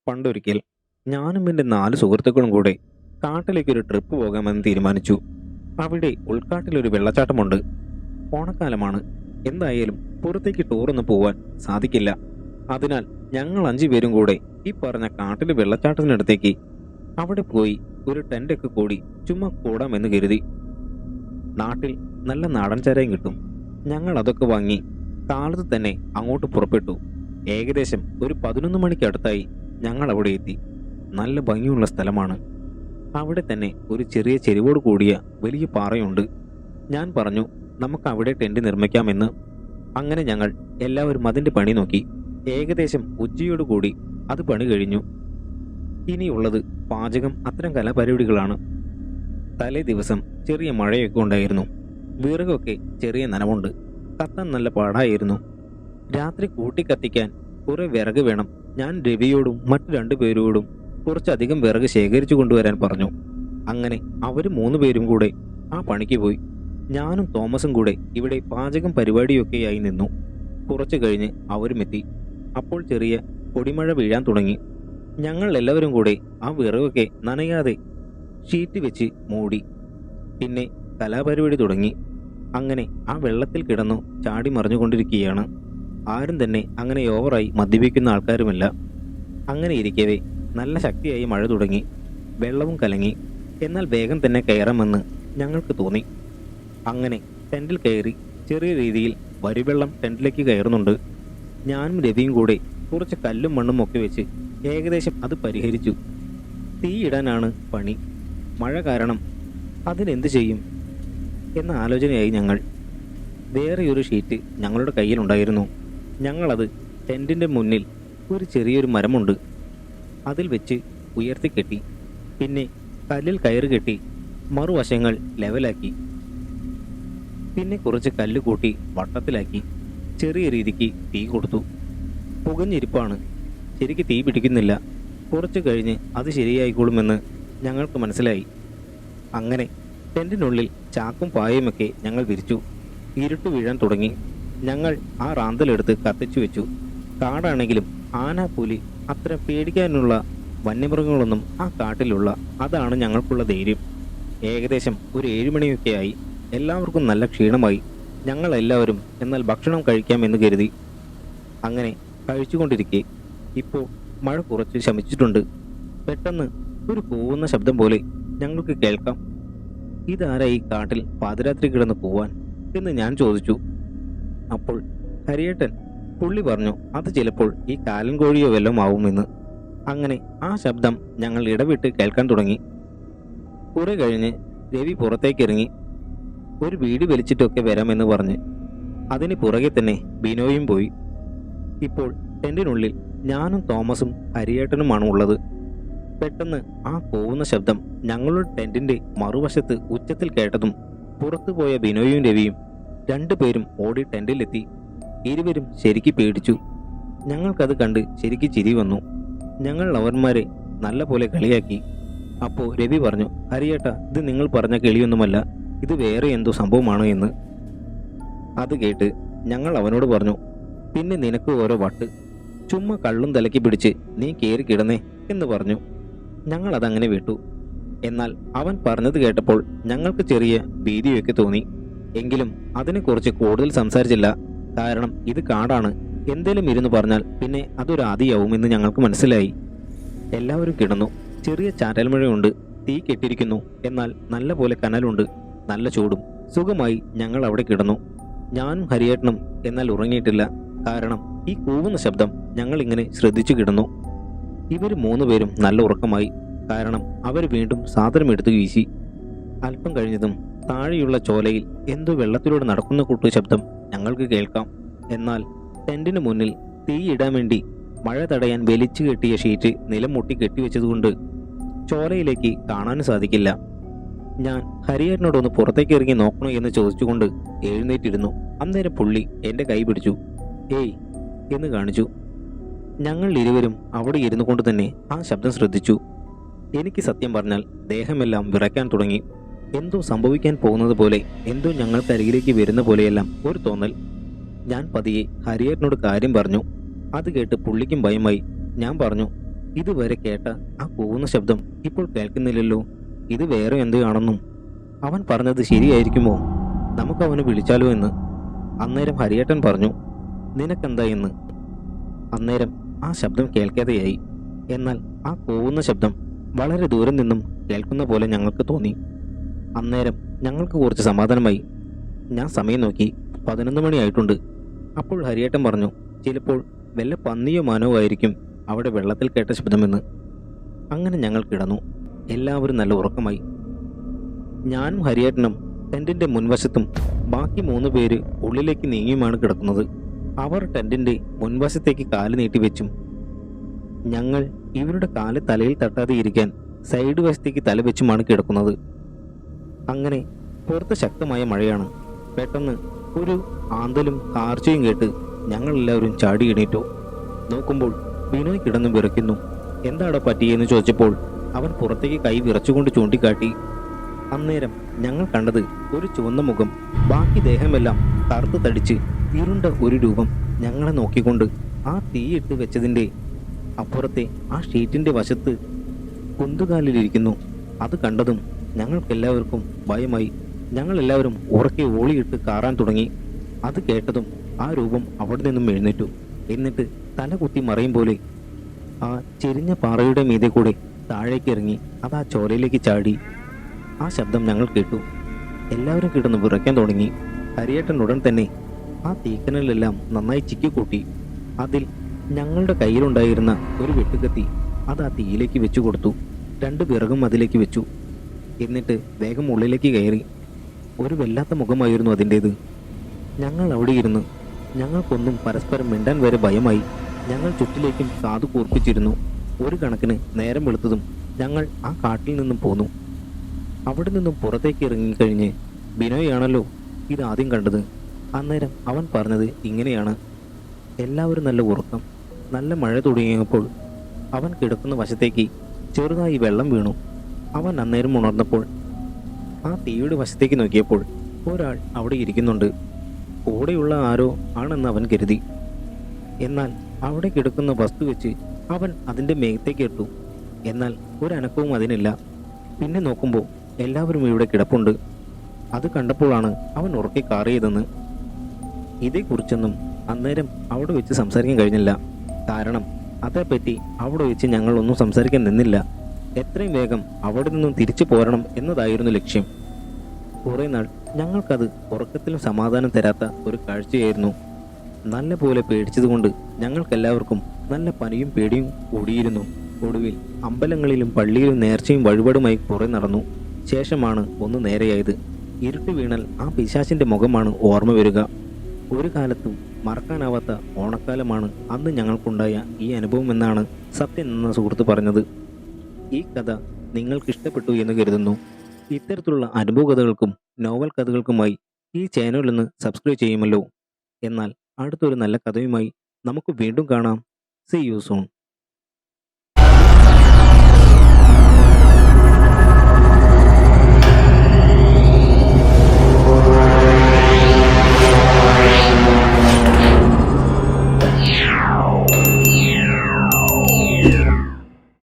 പണ്ടൊരിക്കൽ ഞാനും എൻ്റെ 4 സുഹൃത്തുക്കളും കൂടെ കാട്ടിലേക്കൊരു ട്രിപ്പ് പോകാമെന്ന് തീരുമാനിച്ചു. അവിടെ ഉൾക്കാട്ടിലൊരു വെള്ളച്ചാട്ടമുണ്ട്. ഓണക്കാലമാണ്. എന്തായാലും പുറത്തേക്ക് ടൂറൊന്നും പോവാൻ സാധിക്കില്ല. അതിനാൽ ഞങ്ങൾ 5 പേരും കൂടെ ഈ പറഞ്ഞ കാട്ടിലെ വെള്ളച്ചാട്ടത്തിനടുത്തേക്ക് അവിടെ പോയി ഒരു ടെൻ്റൊക്കെ കൂടി ചുമ്മാ കൂടാമെന്ന് കരുതി. നാട്ടിൽ നല്ല നാടൻ ചാരായം കിട്ടും. ഞങ്ങൾ അതൊക്കെ വാങ്ങി കാലത്ത് തന്നെ അങ്ങോട്ട് പുറപ്പെട്ടു. ഏകദേശം ഒരു 11 മണിക്കടുത്തായി ഞങ്ങൾ അവിടെ എത്തി. നല്ല ഭംഗിയുള്ള സ്ഥലമാണ്. അവിടെ തന്നെ ഒരു ചെറിയ ചെരിവോട് കൂടിയ വലിയ പാറയുണ്ട്. ഞാൻ പറഞ്ഞു, നമുക്ക് അവിടെ ടെന്റ് നിർമ്മിക്കാമെന്ന്. അങ്ങനെ ഞങ്ങൾ എല്ലാവരും അതിൻ്റെ പണി നോക്കി. ഏകദേശം ഉച്ചയോടുകൂടി അത് പണി കഴിഞ്ഞു. ഇനിയുള്ളത് പാചകം, അത്തരം കലാപരിപാടികളാണ്. തലേ ദിവസം ചെറിയ മഴയൊക്കെ ഉണ്ടായിരുന്നു. വിറകൊക്കെ ചെറിയ നനവുണ്ട്. കത്താൻ നല്ല പാടായിരുന്നു. രാത്രി കൂട്ടിക്കത്തിക്കാൻ കുറെ വിറക് വേണം. ഞാൻ രവിയോടും മറ്റു 2 പേരോടും കുറച്ചധികം വിറക് ശേഖരിച്ചു കൊണ്ടുവരാൻ പറഞ്ഞു. അങ്ങനെ അവർ 3 പേരും കൂടെ ആ പണിക്ക് പോയി. ഞാനും തോമസും കൂടെ ഇവിടെ പാചകം പരിപാടിയൊക്കെയായി നിന്നു. കുറച്ചു കഴിഞ്ഞ് അവരും എത്തി. അപ്പോൾ ചെറിയ പൊടിമഴ വീഴാൻ തുടങ്ങി. ഞങ്ങൾ എല്ലാവരും കൂടെ ആ വിറകൊക്കെ നനയാതെ ഷീറ്റ് വെച്ച് മൂടി. പിന്നെ കലാപരിപാടി തുടങ്ങി. അങ്ങനെ ആ വെള്ളത്തിൽ കിടന്നു ചാടി മറിഞ്ഞുകൊണ്ടിരിക്കുകയാണ്. ആരും തന്നെ അങ്ങനെ ഓവറായി മദ്യപിക്കുന്ന ആൾക്കാരുമല്ല. അങ്ങനെ ഇരിക്കവേ നല്ല ശക്തിയായി മഴ തുടങ്ങി. വെള്ളവും കലങ്ങി. എന്നാൽ വേഗം തന്നെ കയറാമെന്ന് ഞങ്ങൾക്ക് തോന്നി. അങ്ങനെ ടെൻറ്റിൽ കയറി. ചെറിയ രീതിയിൽ വരുവെള്ളം ടെൻറ്റിലേക്ക് കയറുന്നുണ്ട്. ഞാനും രവിയും കൂടെ കുറച്ച് കല്ലും മണ്ണും ഒക്കെ വെച്ച് ഏകദേശം അത് പരിഹരിച്ചു. തീയിടാനാണ് പണി. മഴ കാരണം അതിനെന്ത് ചെയ്യും എന്ന ആലോചനയായി ഞങ്ങൾ. വേറെയൊരു ഷീറ്റ് ഞങ്ങളുടെ കയ്യിലുണ്ടായിരുന്നു. ഞങ്ങളത് ടെൻറ്റിൻ്റെ മുന്നിൽ ഒരു ചെറിയൊരു മരമുണ്ട്, അതിൽ വെച്ച് ഉയർത്തിക്കെട്ടി. പിന്നെ കല്ലിൽ കയറ് കെട്ടി മറുവശങ്ങൾ ലെവലാക്കി. പിന്നെ കുറച്ച് കല്ല് കൂട്ടി വട്ടത്തിലാക്കി ചെറിയ രീതിക്ക് തീ കൊടുത്തു. പുകഞ്ഞിരിപ്പാണ്. ശരിക്ക് തീ പിടിക്കുന്നില്ല. കുറച്ച് കഴിഞ്ഞ് അത് ശരിയായിക്കോളുമെന്ന് ഞങ്ങൾക്ക് മനസ്സിലായി. അങ്ങനെ ടെൻറ്റിനുള്ളിൽ ചാക്കും പായയുമൊക്കെ ഞങ്ങൾ വിരിച്ചു. ഇരുട്ട് വീഴാൻ തുടങ്ങി. ഞങ്ങൾ ആ റാന്തലെടുത്ത് കത്തിച്ചു വെച്ചു. കാടാണെങ്കിലും ആന, പുലി അത്ര പേടിക്കാനുള്ള വന്യമൃഗങ്ങളൊന്നും ആ കാട്ടിലുള്ള. അതാണ് ഞങ്ങൾക്കുള്ള ധൈര്യം. ഏകദേശം ഒരു 7 മണിയൊക്കെയായി. എല്ലാവർക്കും നല്ല ക്ഷീണമായി. ഞങ്ങളെല്ലാവരും എന്നാൽ ഭക്ഷണം കഴിക്കാമെന്ന് കരുതി. അങ്ങനെ കഴിച്ചുകൊണ്ടിരിക്കെ ഇപ്പോൾ മഴ കുറച്ച് ശമിച്ചിട്ടുണ്ട്. പെട്ടെന്ന് ഒരു കൂവുന്ന ശബ്ദം പോലെ ഞങ്ങൾക്ക് കേൾക്കാം. ഇതാരാ ഈ കാട്ടിൽ പാതിരാത്രി കിടന്ന് പോവാൻ എന്ന് ഞാൻ ചോദിച്ചു. അപ്പോൾ ഹരിയേട്ടൻ പുള്ളി പറഞ്ഞു, അത് ചിലപ്പോൾ ഈ കാലൻ കോഴിയോ വല്ലതും ആവുമെന്ന്. അങ്ങനെ ആ ശബ്ദം ഞങ്ങൾ ഇടവിട്ട് കേൾക്കാൻ തുടങ്ങി. കുറെ കഴിഞ്ഞ് രവി പുറത്തേക്കിറങ്ങി. ഒരു വീട് വലിച്ചിട്ടൊക്കെ വരാമെന്ന് പറഞ്ഞ്. അതിന് പുറകെ തന്നെ ബിനോയും പോയി. ഇപ്പോൾ ടെൻറ്റിനുള്ളിൽ ഞാനും തോമസും ഹരിയേട്ടനുമാണ് ഉള്ളത്. പെട്ടെന്ന് ആ പോവുന്ന ശബ്ദം ഞങ്ങളുടെ ടെൻറ്റിന്റെ മറുവശത്ത് ഉച്ചത്തിൽ കേട്ടതും പുറത്തു പോയ ബിനോയും രവിയും 2 പേരും ഓടി ടെൻറ്റിലെത്തി. ഇരുവരും ശരിക്ക് പേടിച്ചു. ഞങ്ങൾക്കത് കണ്ട് ശരിക്ക് ചിരി വന്നു. ഞങ്ങൾ അവന്മാരെ നല്ല പോലെ കളിയാക്കി. അപ്പോൾ രവി പറഞ്ഞു, ഹരിയേട്ടാ, ഇത് നിങ്ങൾ പറഞ്ഞ കിളിയൊന്നുമല്ല, ഇത് വേറെ എന്തോ സംഭവമാണോ എന്ന്. അത് കേട്ട് ഞങ്ങൾ അവനോട് പറഞ്ഞു, പിന്നെ നിനക്ക് ഓരോ വട്ട്, ചുമ്മാ കള്ളും തലക്കി പിടിച്ച് നീ കയറി കിടന്നേ എന്ന് പറഞ്ഞു. ഞങ്ങൾ അതങ്ങനെ വിട്ടു. എന്നാൽ അവൻ പറഞ്ഞത് കേട്ടപ്പോൾ ഞങ്ങൾക്ക് ചെറിയ ഭീതിയൊക്കെ തോന്നി. എങ്കിലും അതിനെക്കുറിച്ച് കൂടുതൽ സംസാരിച്ചില്ല. കാരണം ഇത് കാടാണ്. എന്തേലും ഇരുന്ന് പറഞ്ഞാൽ പിന്നെ അതൊരു ആദിയാവുമെന്ന് ഞങ്ങൾക്ക് മനസ്സിലായി. എല്ലാവരും കിടന്നു. ചെറിയ ചാറ്റൽ മഴയുണ്ട്. തീ കെട്ടിരിക്കുന്നു. എന്നാൽ നല്ല പോലെ കനലുണ്ട്. നല്ല ചൂടും. സുഖമായി ഞങ്ങൾ അവിടെ കിടന്നു. ഞാനും ഹരിയേട്ടനും എന്നാൽ ഉറങ്ങിയിട്ടില്ല. കാരണം ഈ കൂവുന്ന ശബ്ദം ഞങ്ങൾ ഇങ്ങനെ ശ്രദ്ധിച്ചു കിടന്നു. ഇവർ 3 പേരും നല്ല ഉറക്കമായി. കാരണം അവർ വീണ്ടും സാധനമെടുത്ത് വീശി. അല്പം കഴിഞ്ഞതും താഴെയുള്ള ചോലയിൽ എന്തോ വെള്ളത്തിലൂടെ നടക്കുന്ന കൂട്ടു ശബ്ദം ഞങ്ങൾക്ക് കേൾക്കാം. എന്നാൽ ടെന്റിന് മുന്നിൽ തീയിടാൻ വേണ്ടി മഴ തടയാൻ വലിച്ചു കെട്ടിയ ഷീറ്റ് നിലം മുട്ടി കെട്ടിവെച്ചതുകൊണ്ട് ചോലയിലേക്ക് കാണാനും സാധിക്കില്ല. ഞാൻ ഹരിയേട്ടനോടൊന്ന് പുറത്തേക്ക് ഇറങ്ങി നോക്കണോ എന്ന് ചോദിച്ചുകൊണ്ട് എഴുന്നേറ്റിരുന്നു. അന്നേരം പുള്ളി എൻ്റെ കൈ പിടിച്ചു. ഏയ് എന്ന് കാണിച്ചു. ഞങ്ങൾ ഇരുവരും അവിടെ ഇരുന്നു കൊണ്ട് തന്നെ ആ ശബ്ദം ശ്രദ്ധിച്ചു. എനിക്ക് സത്യം പറഞ്ഞാൽ ദേഹമെല്ലാം വിറയ്ക്കാൻ തുടങ്ങി. എന്തോ സംഭവിക്കാൻ പോകുന്നത് പോലെ, എന്തോ ഞങ്ങൾക്ക് അരികിലേക്ക് വരുന്ന പോലെയെല്ലാം ഒരു തോന്നൽ. ഞാൻ പതിയെ ഹരിയേട്ടനോട് കാര്യം പറഞ്ഞു. അത് കേട്ട് പുള്ളിക്കും ഭയമായി. ഞാൻ പറഞ്ഞു, ഇതുവരെ കേട്ട ആ കൂവുന്ന ശബ്ദം ഇപ്പോൾ കേൾക്കുന്നില്ലല്ലോ. ഇത് വേറെ എന്തൊയാണെന്നും അവൻ പറഞ്ഞത് ശരിയായിരിക്കുമോ? നമുക്ക് അവനെ വിളിച്ചാലോ എന്ന്. അന്നേരം ഹരിയേട്ടൻ പറഞ്ഞു, നിനക്കെന്താ എന്ന്. അന്നേരം ആ ശബ്ദം കേൾക്കാതെയായി. എന്നാൽ ആ കൂവുന്ന ശബ്ദം വളരെ ദൂരം നിന്നും കേൾക്കുന്ന പോലെ ഞങ്ങൾക്ക് തോന്നി. അന്നേരം ഞങ്ങൾക്ക് കുറച്ച് സമാധാനമായി. ഞാൻ സമയം നോക്കി, 11 മണിയായിട്ടുണ്ട്. അപ്പോൾ ഹരിയേട്ടൻ പറഞ്ഞു, ചിലപ്പോൾ വല്ല പന്നിയോ മാനോ ആയിരിക്കും അവിടെ വെള്ളത്തിൽ കേട്ട ശബ്ദമെന്ന്. അങ്ങനെ ഞങ്ങൾ കിടന്നു. എല്ലാവരും നല്ല ഉറക്കമായി. ഞാനും ഹരിയേട്ടനും ടെന്റിന്റെ മുൻവശത്തും ബാക്കി 3 പേര് ഉള്ളിലേക്ക് നീങ്ങിയുമാണ് കിടക്കുന്നത്. അവർ ടെന്റിന്റെ മുൻവശത്തേക്ക് കാല് നീട്ടിവെച്ചും ഞങ്ങൾ ഇവരുടെ കാല് തലയിൽ തട്ടാതെ ഇരിക്കാൻ സൈഡ് വശത്തേക്ക് തല വെച്ചുമാണ് കിടക്കുന്നത്. അങ്ങനെ പുറത്ത് ശക്തമായ മഴയാണ്. പെട്ടെന്ന് ഒരു ആന്തലും കാർച്ചയും കേട്ട് ഞങ്ങളെല്ലാവരും ചാടി എണീറ്റു. നോക്കുമ്പോൾ ബിനോയ് കിടന്നു വിറയ്ക്കുന്നു. എന്താടോ പറ്റിയെന്ന് ചോദിച്ചപ്പോൾ അവൻ പുറത്തേക്ക് കൈ വിറച്ചുകൊണ്ട് ചൂണ്ടിക്കാട്ടി. അന്നേരം ഞങ്ങൾ കണ്ടത് ഒരു ചുവന്ന മുഖം, ബാക്കി ദേഹമെല്ലാം കറുത്ത് തടിച്ച് ഇരുണ്ട ഒരു രൂപം ഞങ്ങളെ നോക്കിക്കൊണ്ട് ആ തീയിട്ട് വെച്ചതിൻ്റെ അപ്പുറത്തെ ആ ഷീറ്റിന്റെ വശത്ത് കുന്തുകാലിലിരിക്കുന്നു. അത് കണ്ടതും ഞങ്ങൾക്കെല്ലാവർക്കും ഭയമായി. ഞങ്ങളെല്ലാവരും ഉറക്കെ ഓളിയിട്ട് കാറാൻ തുടങ്ങി. അത് കേട്ടതും ആ രൂപം അവിടെ നിന്നും എഴുന്നേറ്റു. എന്നിട്ട് തല കുത്തി മറയും പോലെ ആ ചെരിഞ്ഞ പാറയുടെ മീതെ കൂടെ താഴേക്ക് ഇറങ്ങി അത് ആ ചോരയിലേക്ക് ചാടി. ആ ശബ്ദം ഞങ്ങൾ കേട്ടു. എല്ലാവരും കിടന്ന് വിറയ്ക്കാൻ തുടങ്ങി. ഹരിയേട്ടൻ ഉടൻ തന്നെ ആ തീക്കനലെല്ലാം നന്നായി ചിക്കിക്കൂട്ടി. അതിൽ ഞങ്ങളുടെ കയ്യിലുണ്ടായിരുന്ന ഒരു വെട്ടുകത്തി അത് ആ തീയിലേക്ക് വെച്ചു കൊടുത്തു. 2 വിറകും അതിലേക്ക് വെച്ചു. എന്നിട്ട് വേഗം ഉള്ളിലേക്ക് കയറി. ഒരു വല്ലാത്ത മുഖമായിരുന്നു അതിൻ്റേത്. ഞങ്ങൾ അവിടെ ഇരുന്ന് ഞങ്ങൾക്കൊന്നും പരസ്പരം മിണ്ടാൻ വരെ ഭയമായി. ഞങ്ങൾ ചുറ്റിലേക്കും കാതു കൂർപ്പിച്ചിരുന്നു. ഒരു കണക്കിന് നേരം വെളുത്തതും ഞങ്ങൾ ആ കാട്ടിൽ നിന്നും പോന്നു. അവിടെ നിന്നും പുറത്തേക്ക് ഇറങ്ങിക്കഴിഞ്ഞ് ബിനോയാണല്ലോ ഇതാദ്യം കണ്ടത്. അന്നേരം അവൻ പറഞ്ഞത് ഇങ്ങനെയാണ്. എല്ലാവരും നല്ല ഉറക്കം. നല്ല മഴ തുടങ്ങിയപ്പോൾ അവൻ കിടക്കുന്ന വശത്തേക്ക് ചെറുതായി വെള്ളം വീണു. അവൻ അന്നേരം ഉണർന്നപ്പോൾ ആ തീയുടെ വശത്തേക്ക് നോക്കിയപ്പോൾ ഒരാൾ അവിടെ ഇരിക്കുന്നുണ്ട്. കൂടെയുള്ള ആരോ ആണെന്ന് അവൻ കരുതി. എന്നാൽ അവിടെ കിടക്കുന്ന വസ്തു വെച്ച് അവൻ അതിൻ്റെ മേത്തേക്ക് ഇട്ടു. എന്നാൽ ഒരനക്കവും അതിനില്ല. പിന്നെ നോക്കുമ്പോൾ എല്ലാവരും ഇവിടെ കിടപ്പുണ്ട്. അത് കണ്ടപ്പോഴാണ് അവൻ ഉറക്കെ കാറിയതെന്ന്. ഇതേക്കുറിച്ചൊന്നും അന്നേരം അവിടെ വെച്ച് സംസാരിക്കാൻ കഴിഞ്ഞില്ല. കാരണം അതേപ്പറ്റി അവിടെ വെച്ച് ഞങ്ങളൊന്നും സംസാരിക്കാൻ നിന്നില്ല. എത്രയും വേഗം അവിടെ നിന്നും തിരിച്ചു പോരണം എന്നതായിരുന്നു ലക്ഷ്യം. കുറേ നാൾ ഞങ്ങൾക്കത് ഉറക്കത്തിലും സമാധാനം തരാത്ത ഒരു കാഴ്ചയായിരുന്നു. നല്ല പോലെ പേടിച്ചതുകൊണ്ട് ഞങ്ങൾക്കെല്ലാവർക്കും നല്ല പനിയും പേടിയും കൂടിയിരുന്നു. ഒടുവിൽ അമ്പലങ്ങളിലും പള്ളിയിലും നേർച്ചയും വഴിപാടുമായി കുറെ നടന്നു. ശേഷമാണ് ഒന്ന് നേരെയായത്. ഇരുട്ട് വീണാൽ ആ പിശാചിന്റെ മുഖമാണ് ഓർമ്മ വരിക. ഒരു കാലത്തും മറക്കാനാവാത്ത ഓണക്കാലമാണ് അന്ന് ഞങ്ങൾക്കുണ്ടായ ഈ അനുഭവം എന്നാണ് സത്യൻ എന്ന സുഹൃത്ത് പറഞ്ഞത്. ഈ കഥ നിങ്ങൾക്ക് ഇഷ്ടപ്പെട്ടു എന്ന് കരുതുന്നു. ഇത്തരത്തിലുള്ള അനുഭവ കഥകൾക്കും നോവൽ കഥകൾക്കുമായി ഈ ചാനൽ ഒന്ന് സബ്സ്ക്രൈബ് ചെയ്യുമല്ലോ. എന്നാൽ അടുത്തൊരു നല്ല കഥയുമായി നമുക്ക് വീണ്ടും കാണാം. See you soon.